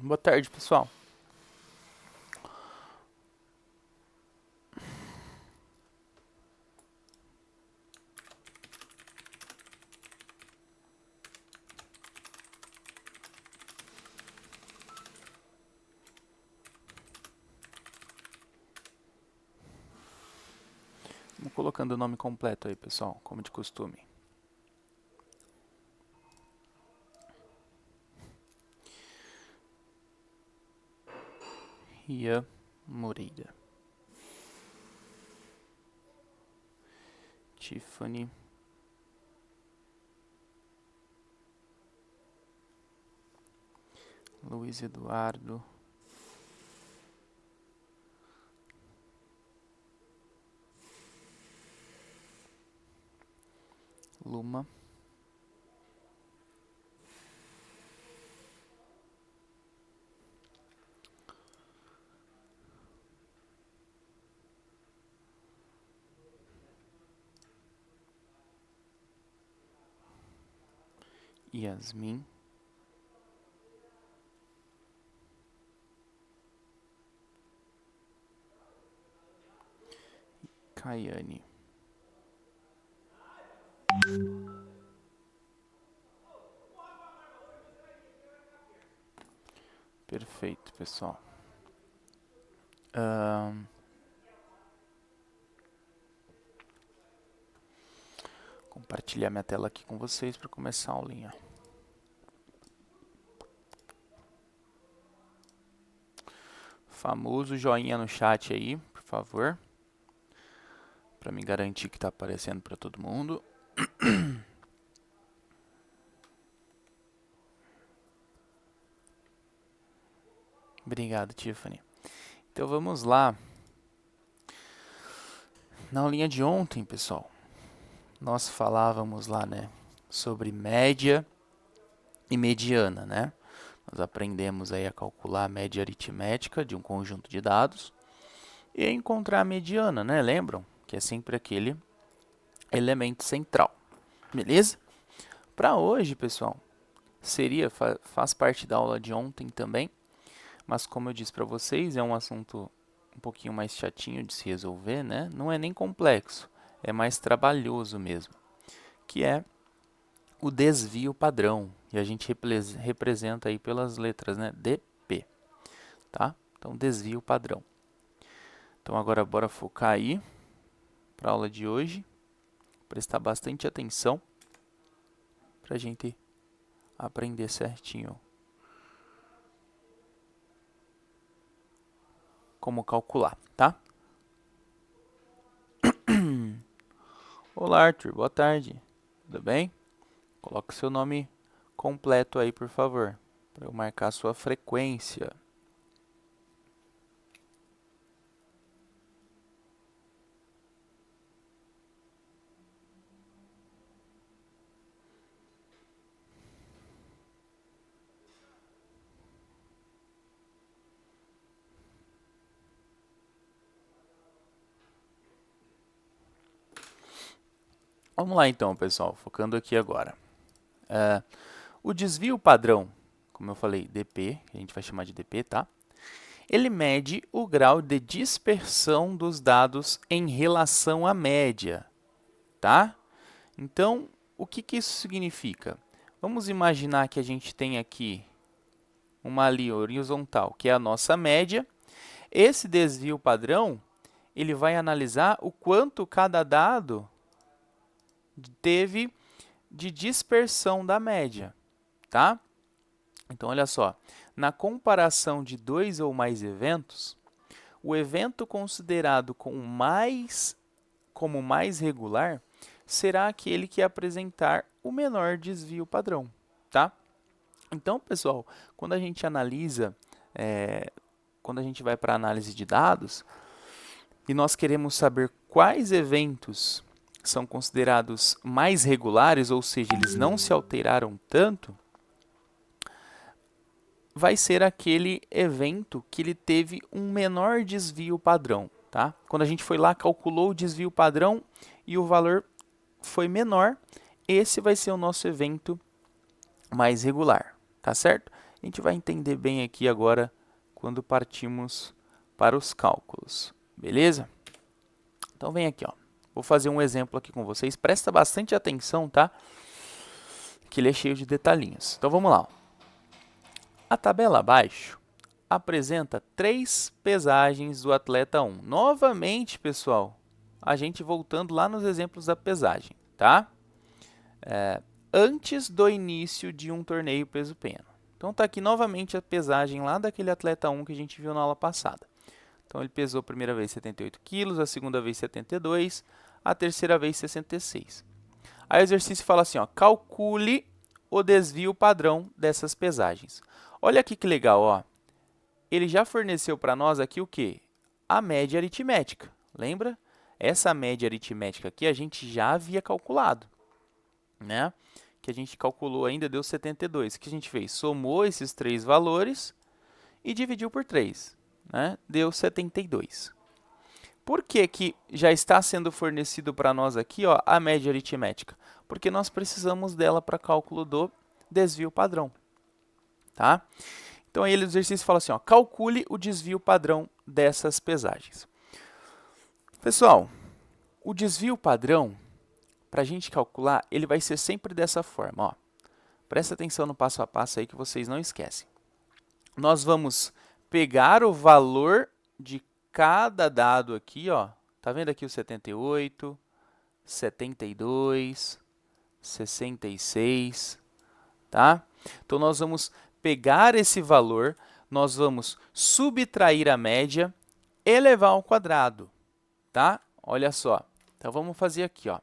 Boa tarde, pessoal. Vamos colocando o nome completo aí, pessoal, como de costume. Ria Moreira. Tiffany. Luiz Eduardo. Luma. Yasmin. Caiane. Perfeito, pessoal. Compartilhar minha tela aqui com vocês para começar a aulinha. Famoso joinha no chat aí, por favor. Para me garantir que está aparecendo para todo mundo. Obrigado, Tiffany. Então vamos lá. Na aulinha de ontem, pessoal, nós falávamos lá, né, sobre média e mediana, né? Nós aprendemos aí a calcular a média aritmética de um conjunto de dados e a encontrar a mediana, né? Lembram? Que é sempre aquele elemento central. Beleza? Para hoje, pessoal, faz parte da aula de ontem também, mas como eu disse para vocês, é um assunto um pouquinho mais chatinho de se resolver, né? Não é nem complexo, é mais trabalhoso mesmo, que é o desvio padrão, e a gente representa aí pelas letras, né? DP, tá? Então, desvio padrão. Então, agora bora focar aí para a aula de hoje, prestar bastante atenção para a gente aprender certinho como calcular, tá? Olá, Arthur, boa tarde, tudo bem? Coloque seu nome completo aí, por favor, para eu marcar sua frequência. Vamos lá então, pessoal, focando aqui agora. O desvio padrão, como eu falei, DP, que a gente vai chamar de DP, tá? Ele mede o grau de dispersão dos dados em relação à média, tá? Então, o que isso significa? Vamos imaginar que a gente tem aqui uma linha horizontal, que é a nossa média. Esse desvio padrão, ele vai analisar o quanto cada dado teve de dispersão da média, tá? Então, olha só, na comparação de dois ou mais eventos, o evento considerado como mais regular será aquele que apresentar o menor desvio padrão, tá? Então, pessoal, quando a gente analisa, quando a gente vai para a análise de dados, e nós queremos saber quais eventos são considerados mais regulares, ou seja, eles não se alteraram tanto, vai ser aquele evento que ele teve um menor desvio padrão, tá? Quando a gente foi lá, calculou o desvio padrão e o valor foi menor, esse vai ser o nosso evento mais regular, tá certo? gente vai entender bem aqui agora quando partimos para os cálculos, beleza? Então vem aqui, ó. Vou fazer um exemplo aqui com vocês, presta bastante atenção, tá? Que ele é cheio de detalhinhos. Então vamos lá. Ó. A tabela abaixo apresenta 3 pesagens do atleta 1. Novamente, pessoal, a gente voltando lá nos exemplos da pesagem, tá? Antes do início de um torneio peso-pena. Então tá aqui novamente a pesagem lá daquele atleta 1 que a gente viu na aula passada. Então ele pesou a primeira vez 78 quilos, a segunda vez 72, a terceira vez 66. Aí o exercício fala assim, ó, calcule o desvio padrão dessas pesagens. Olha aqui que legal, ó. Ele já forneceu para nós aqui o quê? A média aritmética. Lembra? Essa média aritmética aqui a gente já havia calculado, né? Que a gente calculou ainda deu 72. O que a gente fez? Somou esses 3 valores e dividiu por 3, né? Deu 72. Por que que já está sendo fornecido para nós aqui, ó, a média aritmética? Porque nós precisamos dela para cálculo do desvio padrão, tá? Então aí o exercício fala assim, ó, calcule o desvio padrão dessas pesagens. Pessoal, o desvio padrão, para a gente calcular, ele vai ser sempre dessa forma, ó. Presta atenção no passo a passo aí que vocês não esquecem. Nós vamos pegar o valor de cada dado aqui, ó. Tá vendo aqui o 78, 72, 66, tá? Então nós vamos pegar esse valor, nós vamos subtrair a média e elevar ao quadrado, tá? Olha só. Então vamos fazer aqui, ó.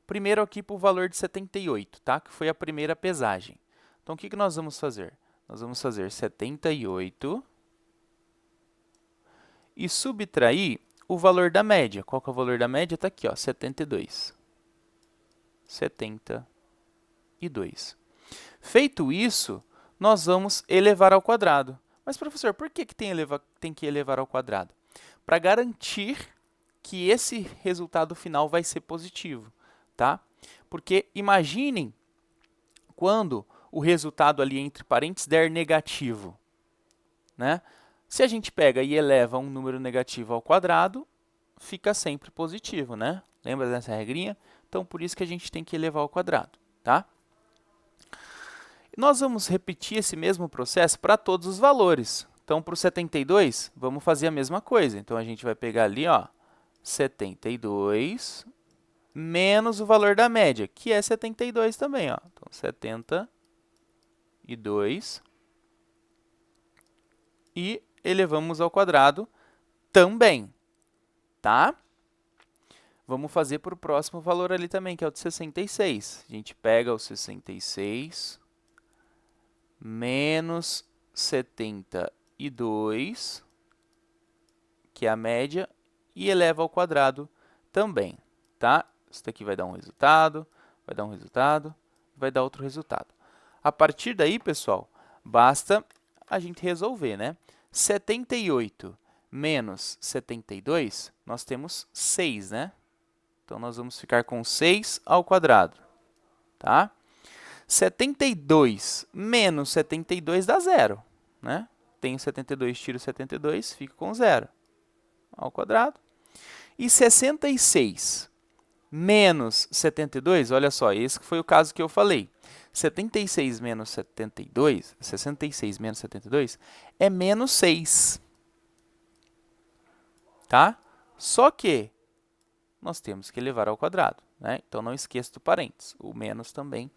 Primeiro aqui para o valor de 78, tá? Que foi a primeira pesagem. Então o que que nós vamos fazer? Nós vamos fazer 78 e subtrair o valor da média. Qual que é o valor da média? Está aqui, ó, 72. 72. Feito isso, nós vamos elevar ao quadrado. Mas, professor, por que que tem que elevar ao quadrado? Para garantir que esse resultado final vai ser positivo, tá? Porque imaginem quando o resultado ali entre parênteses der negativo, né? Se a gente pega e eleva um número negativo ao quadrado, fica sempre positivo, né? Lembra dessa regrinha? Então, por isso que a gente tem que elevar ao quadrado, tá? Nós vamos repetir esse mesmo processo para todos os valores. Então, para o 72, vamos fazer a mesma coisa. Então, a gente vai pegar ali, ó, 72 menos o valor da média, que é 72 também, ó. Então, 72 e elevamos ao quadrado também, tá? Vamos fazer para o próximo valor ali também, que é o de 66. A gente pega o 66 menos 72, que é a média, e eleva ao quadrado também, tá? Isso daqui vai dar um resultado, vai dar um resultado, vai dar outro resultado. A partir daí, pessoal, basta a gente resolver, né? 78 menos 72, nós temos 6, né? Então, nós vamos ficar com 6 ao quadrado, tá? 72 menos 72 dá 0, né? Tenho 72, tiro 72, fico com 0 ao quadrado. E 66 menos 72, olha só, esse foi o caso que eu falei. 76 menos 72, 66 menos 72 é menos 6, tá? Só que nós temos que elevar ao quadrado, né? Então, não esqueça do parênteses. O menos também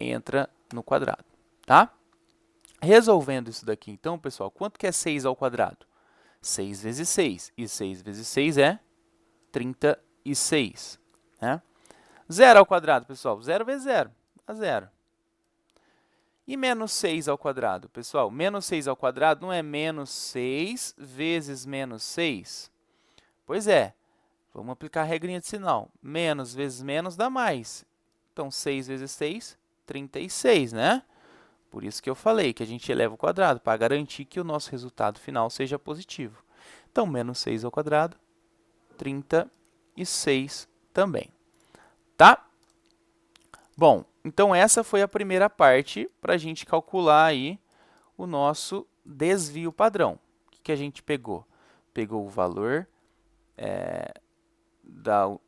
entra no quadrado, tá? Resolvendo isso daqui, então, pessoal, quanto que é 6 ao quadrado? 6 vezes 6. E 6 vezes 6 é 36, né? 0 ao quadrado, pessoal. 0 vezes 0 dá 0. E menos 6 ao quadrado, pessoal? Menos 6 ao quadrado não é menos 6 vezes menos 6? Pois é. Vamos aplicar a regrinha de sinal. Menos vezes menos dá mais. Então, 6 vezes 6, 36, né? Por isso que eu falei que a gente eleva ao quadrado, para garantir que o nosso resultado final seja positivo. Então, menos 6 ao quadrado, 36 também. Tá? Bom, Então, essa foi a primeira parte para a gente calcular aí o nosso desvio padrão. O que a gente pegou? Pegou o valor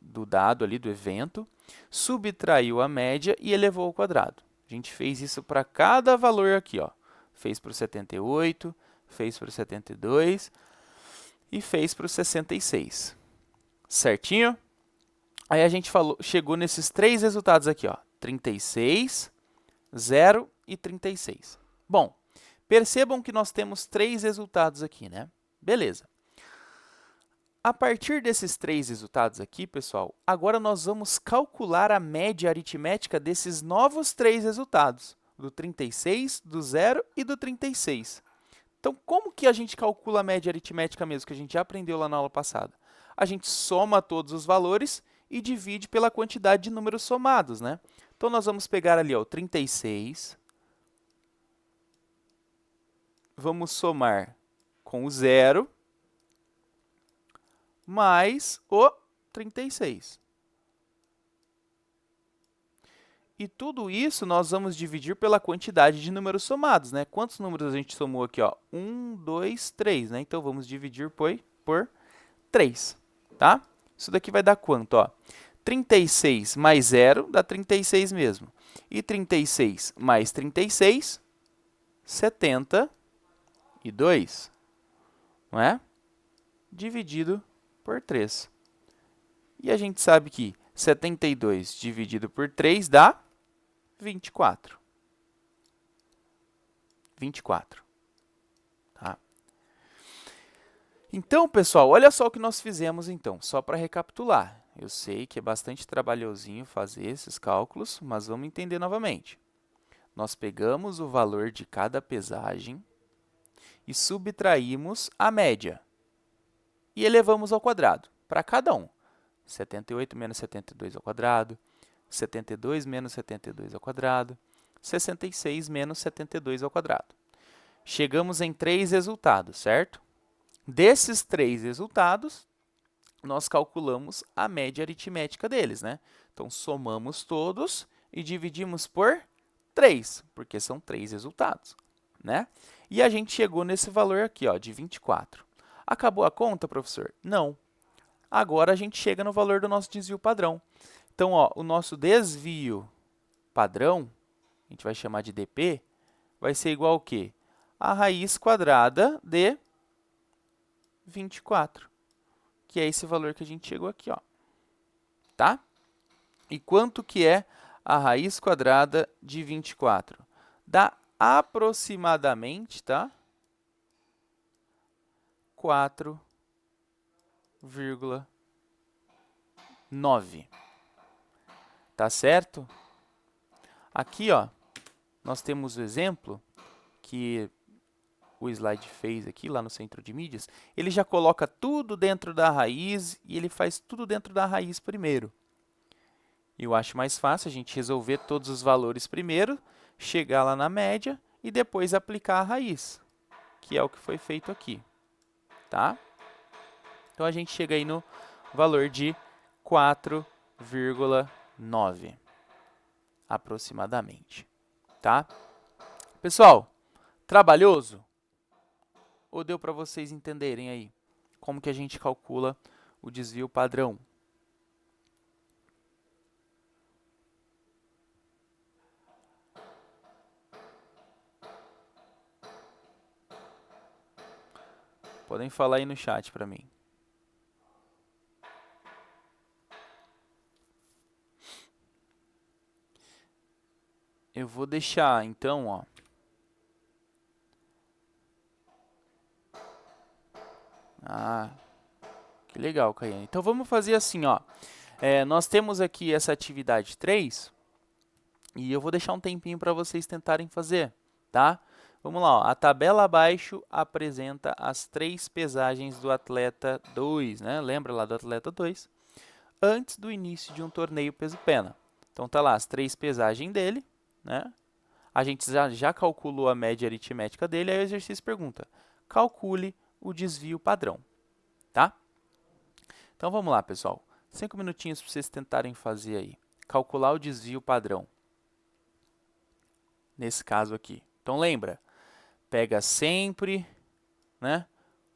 do dado ali, do evento, subtraiu a média e elevou ao quadrado. A gente fez isso para cada valor aqui, ó. Fez para o 78, fez para o 72 e fez para o 66. Certinho? Aí a gente chegou nesses três resultados aqui, ó. 36, 0 e 36. Bom, percebam que nós temos três resultados aqui, né? Beleza. A partir desses três resultados aqui, pessoal, agora nós vamos calcular a média aritmética desses novos três resultados, do 36, do 0 e do 36. Então, como que a gente calcula a média aritmética mesmo, que a gente já aprendeu lá na aula passada? A gente soma todos os valores e divide pela quantidade de números somados, né? Então, nós vamos pegar ali, ó, o 36, vamos somar com o 0, mais o 36. E tudo isso nós vamos dividir pela quantidade de números somados, né? Quantos números a gente somou aqui, ó? 1, 2, 3, né? Então, vamos dividir por 3, tá? Isso daqui vai dar quanto, ó? 36 mais 0 dá 36 mesmo. E 36 mais 36, 72, não é? Dividido por 3. E a gente sabe que 72 dividido por 3 dá 24. 24. Tá? Então, pessoal, olha só o que nós fizemos, então. Só para recapitular. Eu sei que é bastante trabalhosinho fazer esses cálculos, mas vamos entender novamente. Nós pegamos o valor de cada pesagem e subtraímos a média. E elevamos ao quadrado, para cada um. 78 menos 72 ao quadrado, 72 menos 72 ao quadrado, 66 menos 72 ao quadrado. Chegamos em três resultados, certo? Desses três resultados, nós calculamos a média aritmética deles, né? Então, somamos todos e dividimos por 3, porque são três resultados, né? E a gente chegou nesse valor aqui, ó, de 24. Acabou a conta, professor? Não. Agora, a gente chega no valor do nosso desvio padrão. Então, ó, o nosso desvio padrão, a gente vai chamar de dp, vai ser igual ao quê? A raiz quadrada de 24, que é esse valor que a gente chegou aqui, ó. Tá? E quanto que é a raiz quadrada de 24? Dá aproximadamente, tá? 4,9. Tá certo? Aqui, ó, nós temos o exemplo que o slide fez aqui, lá no centro de mídias. Ele já coloca tudo dentro da raiz e ele faz tudo dentro da raiz primeiro. Eu acho mais fácil a gente resolver todos os valores primeiro, chegar lá na média e depois aplicar a raiz, que é o que foi feito aqui, tá? Então, a gente chega aí no valor de 4,9, aproximadamente, tá? Pessoal, trabalhoso? Ou deu para vocês entenderem aí como que a gente calcula o desvio padrão? Podem falar aí no chat para mim. Eu vou deixar, então, ó. Ah, que legal, Caiane. Então, vamos fazer assim, ó. Nós temos aqui essa atividade 3 e eu vou deixar um tempinho para vocês tentarem fazer, tá? Vamos lá, ó. A tabela abaixo apresenta as três pesagens do atleta 2, né? Lembra lá do atleta 2? Antes do início de um torneio peso-pena. Então, tá lá as três pesagens dele, né? A gente já calculou a média aritmética dele, aí o exercício pergunta, calcule o desvio padrão, tá? Então, vamos lá, pessoal. 5 minutinhos para vocês tentarem fazer aí. Calcular o desvio padrão. nesse caso aqui. Então, lembra, pega sempre, né,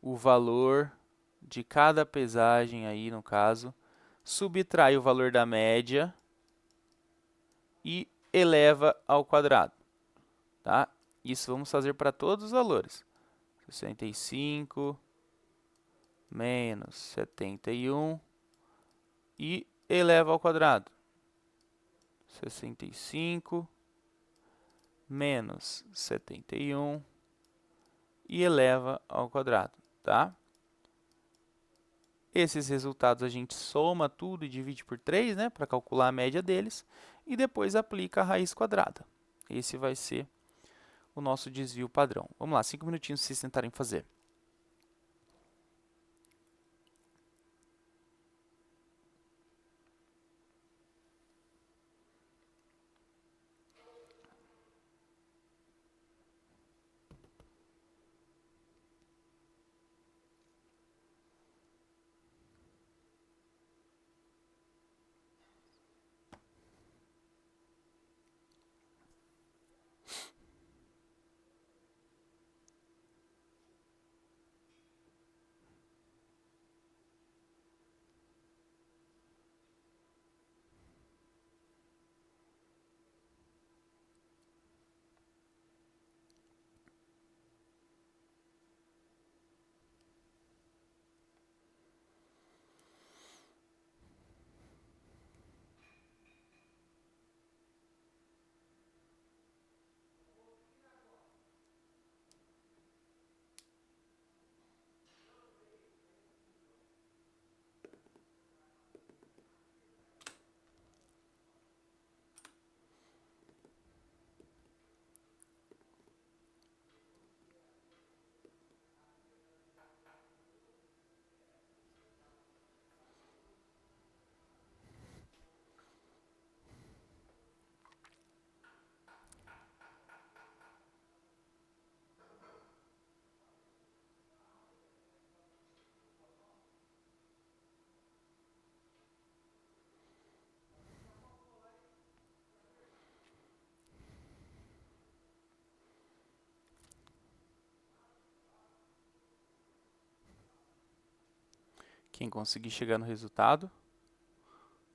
o valor de cada pesagem aí, no caso, subtrai o valor da média e eleva ao quadrado, tá? Isso vamos fazer para todos os valores. 65 menos 71 e eleva ao quadrado. 65 menos 71 e eleva ao quadrado, tá? Esses resultados a gente soma tudo e divide por 3, né, para calcular a média deles, e depois aplica a raiz quadrada. Esse vai ser o nosso desvio padrão. Vamos lá, 5 minutinhos para vocês tentarem fazer. Quem conseguir chegar no resultado,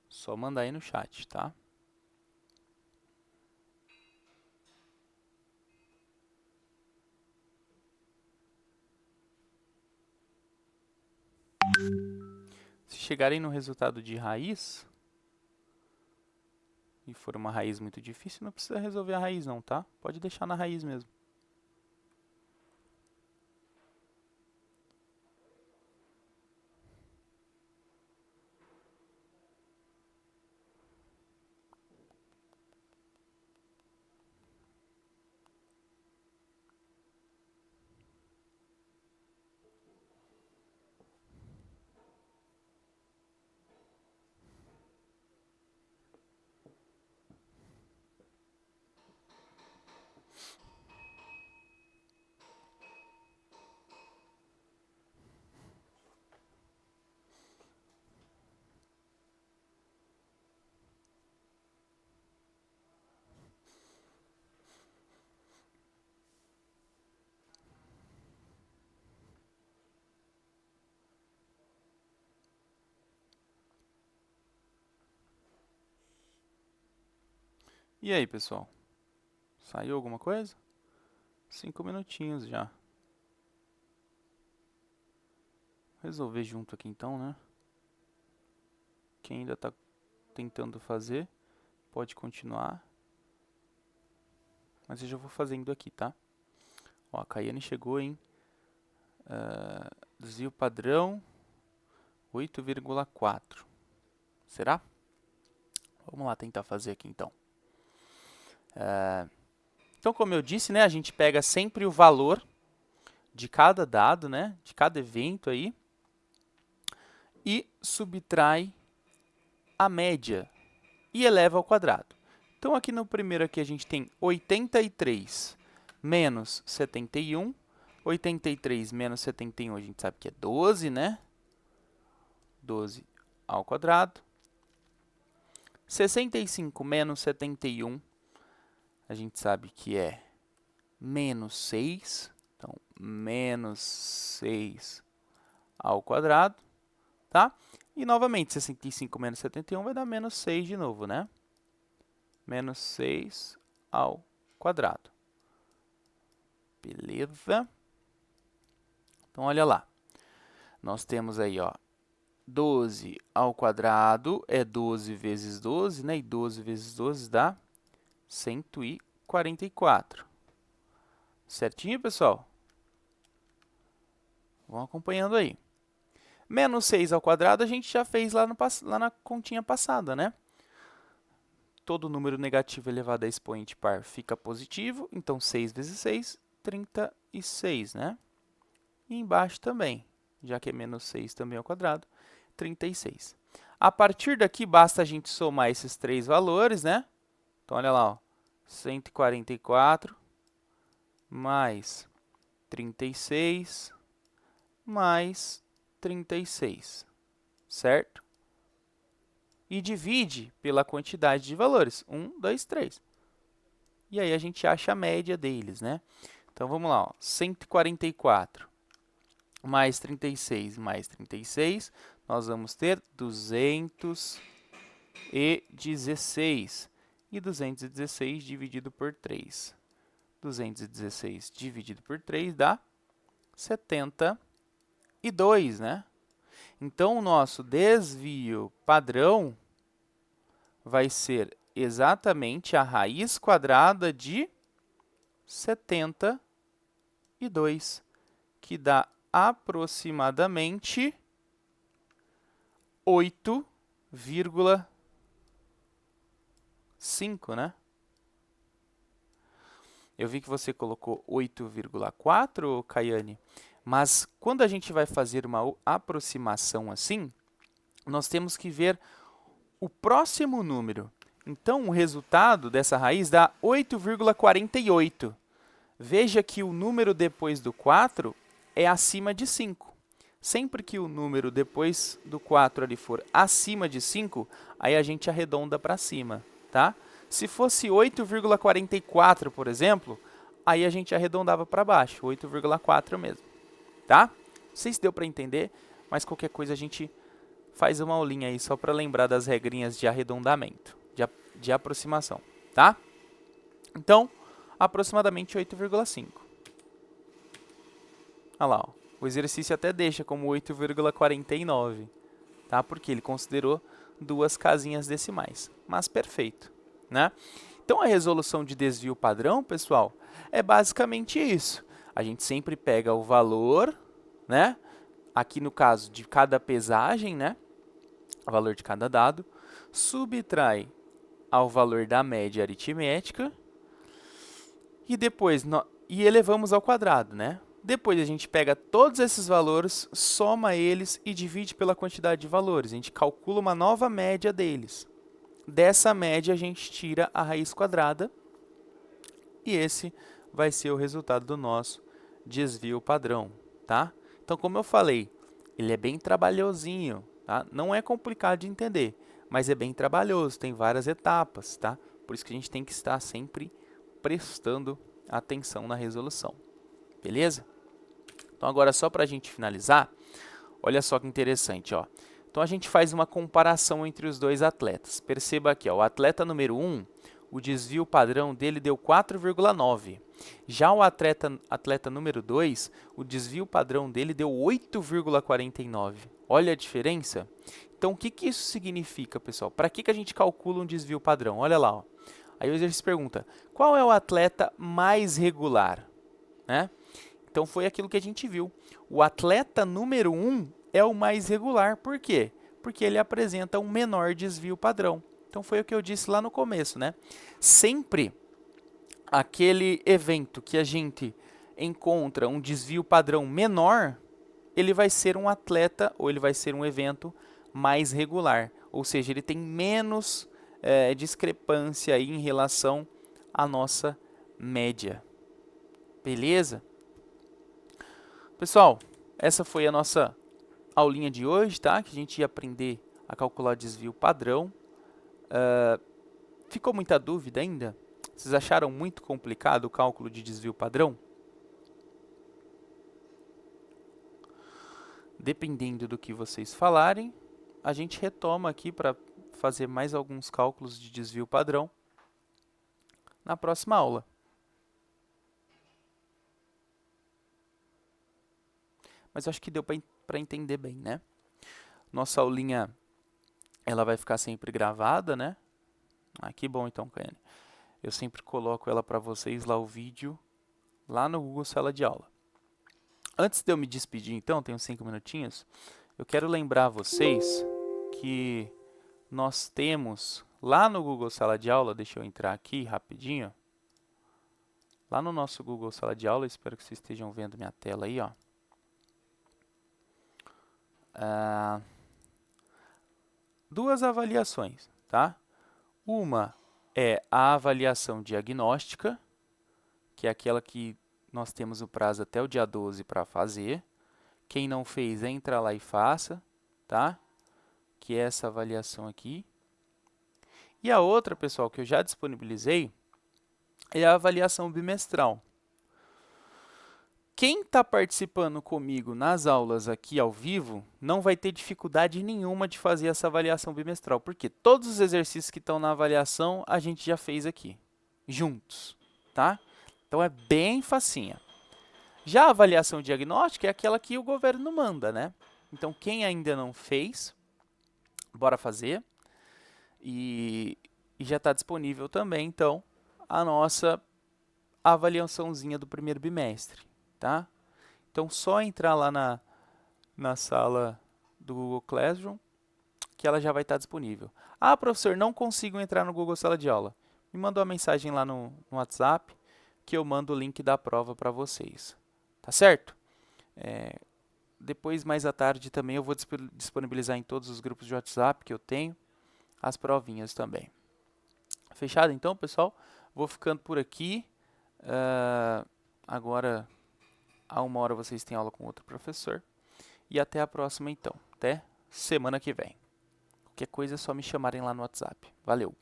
só mandar aí no chat, tá? Se chegarem no resultado de raiz, e for uma raiz muito difícil, não precisa resolver a raiz não, tá? Pode deixar na raiz mesmo. E aí, pessoal? Saiu alguma coisa? 5 minutinhos já. Resolver junto aqui então, né? Quem ainda está tentando fazer, pode continuar. Mas eu já vou fazendo aqui, tá? Ó, a Caiane chegou em desvio padrão 8,4. Será? Vamos lá tentar fazer aqui então. Então, como eu disse, né, a gente pega sempre o valor de cada dado, né, de cada evento aí, e subtrai a média e eleva ao quadrado. Então, aqui no primeiro aqui a gente tem 83 menos 71. 83 menos 71 a gente sabe que é 12, né? 12 ao quadrado. 65 menos 71, a gente sabe que é menos 6. Então, menos 6 ao quadrado, tá? E, novamente, 65 menos 71 vai dar menos 6 de novo, né? Menos 6 ao quadrado. Beleza? Então, olha lá. Nós temos aí, ó, 12 ao quadrado é 12 vezes 12, né? E 12 vezes 12 dá 144. Certinho, pessoal? Vão acompanhando aí. Menos 6 ao quadrado a gente já fez lá na continha passada, né? Todo número negativo elevado a expoente par fica positivo, então 6 vezes 6, 36, né? E embaixo também, já que é menos 6 também ao quadrado, 36. A partir daqui, basta a gente somar esses três valores, né? Então, olha lá, ó, 144 mais 36 mais 36, certo? E divide pela quantidade de valores, 1, 2, 3. E aí a gente acha a média deles, né? Então, vamos lá, ó, 144 mais 36 mais 36, nós vamos ter 216. E 216 dividido por 3. 216 dividido por 3 dá 72, né? Então, o nosso desvio padrão vai ser exatamente a raiz quadrada de 72, que dá aproximadamente 8,5, né? Eu vi que você colocou 8,4, Caiane, mas quando a gente vai fazer uma aproximação assim, nós temos que ver o próximo número. Então, o resultado dessa raiz dá 8,48. Veja que o número depois do 4 é acima de 5. Sempre que o número depois do 4 ali for acima de 5, aí a gente arredonda para cima, tá? Se fosse 8,44, por exemplo, aí a gente arredondava para baixo, 8,4 mesmo, tá? Não sei se deu para entender, mas qualquer coisa a gente faz uma aulinha aí só para lembrar das regrinhas de arredondamento, de aproximação, tá? Então, aproximadamente 8,5. Olha lá, ó. O exercício até deixa como 8,49, tá? Porque ele considerou duas casinhas decimais, mas perfeito, né? Então, a resolução de desvio padrão, pessoal, é basicamente isso. A gente sempre pega o valor, né? Aqui no caso de cada pesagem, né? O valor de cada dado, subtrai ao valor da média aritmética e depois elevamos ao quadrado, né? Depois a gente pega todos esses valores, soma eles e divide pela quantidade de valores. A gente calcula uma nova média deles. Dessa média a gente tira a raiz quadrada e esse vai ser o resultado do nosso desvio padrão, tá? Então, como eu falei, ele é bem trabalhosinho, tá? Não é complicado de entender, mas é bem trabalhoso, tem várias etapas, tá? Por isso que a gente tem que estar sempre prestando atenção na resolução, beleza? Então, agora só para a gente finalizar, olha só que interessante, ó. Então, a gente faz uma comparação entre os dois atletas. Perceba aqui, ó, o atleta número 1, o desvio padrão dele deu 4,9. Já o atleta número 2, o desvio padrão dele deu 8,49. Olha a diferença? Então, o que isso significa, pessoal? Para que a gente calcula um desvio padrão? Olha lá, ó. Aí o exercício pergunta, qual é o atleta mais regular? Né? Então, foi aquilo que a gente viu. O atleta número 1 é o mais regular. Por quê? Porque ele apresenta um menor desvio padrão. Então, foi o que eu disse lá no começo, né? Sempre aquele evento que a gente encontra um desvio padrão menor, ele vai ser um atleta ou ele vai ser um evento mais regular. Ou seja, ele tem menos discrepância aí em relação à nossa média. Beleza? Pessoal, essa foi a nossa aulinha de hoje, tá? Que a gente ia aprender a calcular desvio padrão. Ficou muita dúvida ainda? Vocês acharam muito complicado o cálculo de desvio padrão? Dependendo do que vocês falarem, a gente retoma aqui para fazer mais alguns cálculos de desvio padrão na próxima aula. Mas eu acho que deu para entender bem, né? Nossa aulinha, ela vai ficar sempre gravada, né? Ah, que bom então, Kaiane. Eu sempre coloco ela para vocês lá, o vídeo, lá no Google Sala de Aula. Antes de eu me despedir, então, tenho 5 minutinhos, eu quero lembrar vocês que nós temos lá no Google Sala de Aula, deixa eu entrar aqui rapidinho, lá no nosso Google Sala de Aula, espero que vocês estejam vendo minha tela aí, ó. Duas avaliações, tá? Uma é a avaliação diagnóstica, que é aquela que nós temos o prazo até o dia 12 para fazer. Quem não fez, entra lá e faça, tá? Que é essa avaliação aqui. E a outra, pessoal, que eu já disponibilizei, é a avaliação bimestral. Quem está participando comigo nas aulas aqui ao vivo não vai ter dificuldade nenhuma de fazer essa avaliação bimestral, porque todos os exercícios que estão na avaliação a gente já fez aqui, juntos, tá? Então é bem facinha. Já a avaliação diagnóstica é aquela que o governo manda, né? Então quem ainda não fez, bora fazer. E já está disponível também, então, a nossa avaliaçãozinha do primeiro bimestre, tá? Então, só entrar lá na sala do Google Classroom, que ela já vai estar disponível. Ah, professor, não consigo entrar no Google Sala de Aula. Me manda uma mensagem lá no WhatsApp, que eu mando o link da prova para vocês. Tá certo? Depois, mais à tarde, também eu vou disponibilizar em todos os grupos de WhatsApp que eu tenho, as provinhas também. Fechado então, pessoal? Vou ficando por aqui. Agora, a 1h vocês têm aula com outro professor. E até a próxima então. Até semana que vem. Qualquer coisa é só me chamarem lá no WhatsApp. Valeu!